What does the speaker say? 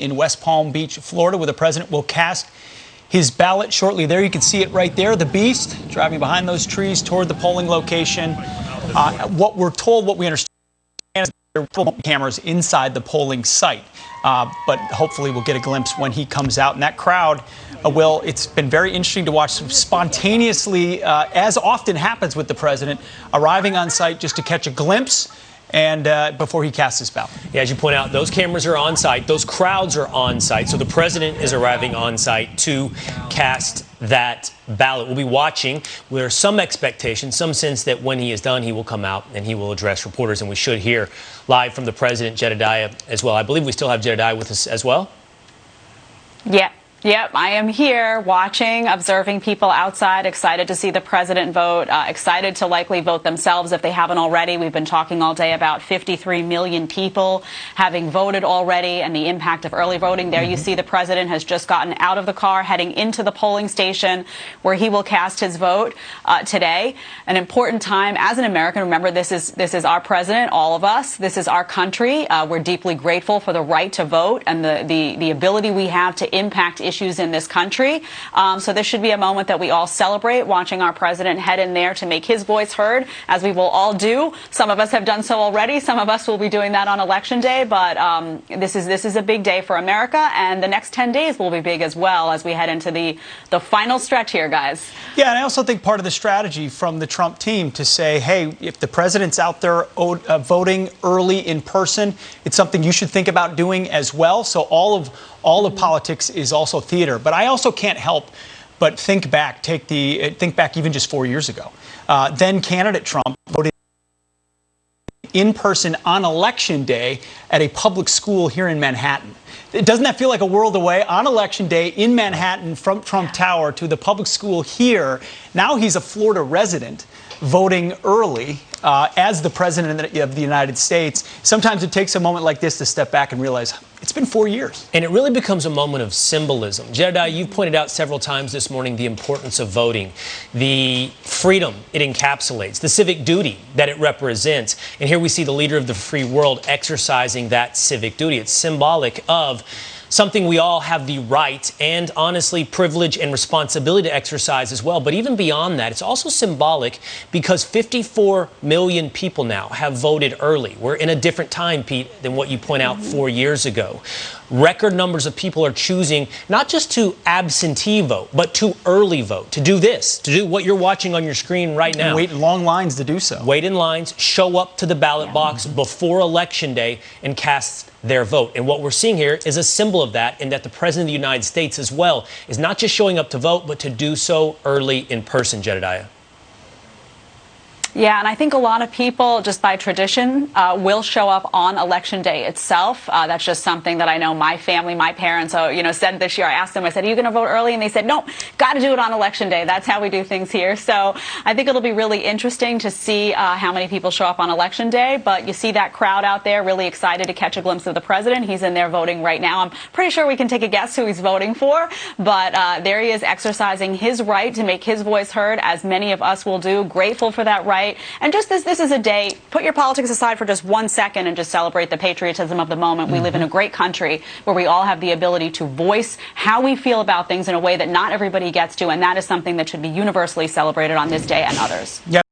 in West Palm Beach, Florida, where the president will cast his ballot shortly. There you can see it right there, the beast driving behind those trees toward the polling location. What we're told, what we understand, is there are cameras inside the polling site, but hopefully we'll get a glimpse when he comes out. And that crowd, it's been very interesting to watch spontaneously, as often happens with the president, arriving on site just to catch a glimpse and before he casts his ballot. Yeah, as you point out, those cameras are on site, those crowds are on site, so the president is arriving on site to cast that ballot. We'll be watching. There's some expectation, some sense that when he is done, he will come out and he will address reporters, and we should hear live from the president, Jedediah, as well. I believe we still have Jedediah with us as well. Yeah. Yep, I am here watching, observing people outside, excited to see the president vote, excited to likely vote themselves if they haven't already. We've been talking all day about 53 million people having voted already and the impact of early voting. There you see the president has just gotten out of the car, heading into the polling station where he will cast his vote today. An important time as an American. Remember, this is our president, all of us. This is our country. We're deeply grateful for the right to vote and the ability we have to impact issues in this country. So this should be a moment that we all celebrate, watching our president head in there to make his voice heard, as we will all do. Some of us have done so already. Some of us will be doing that on Election Day. But this is a big day for America, and the next 10 days will be big as well as we head into the final stretch here, guys. Yeah, and I also think part of the strategy from the Trump team to say, hey, if the president's out there voting early in person, it's something you should think about doing as well. So all of politics is also theater. But I also can't help but think back even just 4 years ago. Then candidate Trump voted in person on Election Day at a public school here in Manhattan. Doesn't that feel like a world away? On Election Day in Manhattan, from Trump Tower to the public school here. Now he's a Florida resident voting early as the president of the United States. Sometimes it takes a moment like this to step back and realize it's been 4 years. And it really becomes a moment of symbolism. Jedediah, you've pointed out several times this morning the importance of voting, the freedom it encapsulates, the civic duty that it represents. And here we see the leader of the free world exercising that civic duty. It's symbolic of something we all have the right and, honestly, privilege and responsibility to exercise as well. But even beyond that, it's also symbolic because 54 million people now have voted early. We're in a different time, Pete, than what you point out 4 years ago. Record numbers of people are choosing not just to absentee vote, but to early vote, to do this, to do what you're watching on your screen right now. And wait in long lines to do so. Wait in lines, show up to the ballot box before Election Day and cast their vote. And what we're seeing here is a symbol of that, in that the President of the United States as well is not just showing up to vote, but to do so early in person, Jedediah. Yeah, and I think a lot of people, just by tradition, will show up on Election Day itself. That's just something that I know my family, my parents, said this year. I asked them, I said, are you going to vote early? And they said, no, got to do it on Election Day. That's how we do things here. So I think it'll be really interesting to see how many people show up on Election Day. But you see that crowd out there really excited to catch a glimpse of the president. He's in there voting right now. I'm pretty sure we can take a guess who he's voting for. But there he is, exercising his right to make his voice heard, as many of us will do. Grateful for that right. And just this is a day, put your politics aside for just 1 second and just celebrate the patriotism of the moment. We live in a great country where we all have the ability to voice how we feel about things in a way that not everybody gets to, and that is something that should be universally celebrated on this day and others. Yeah.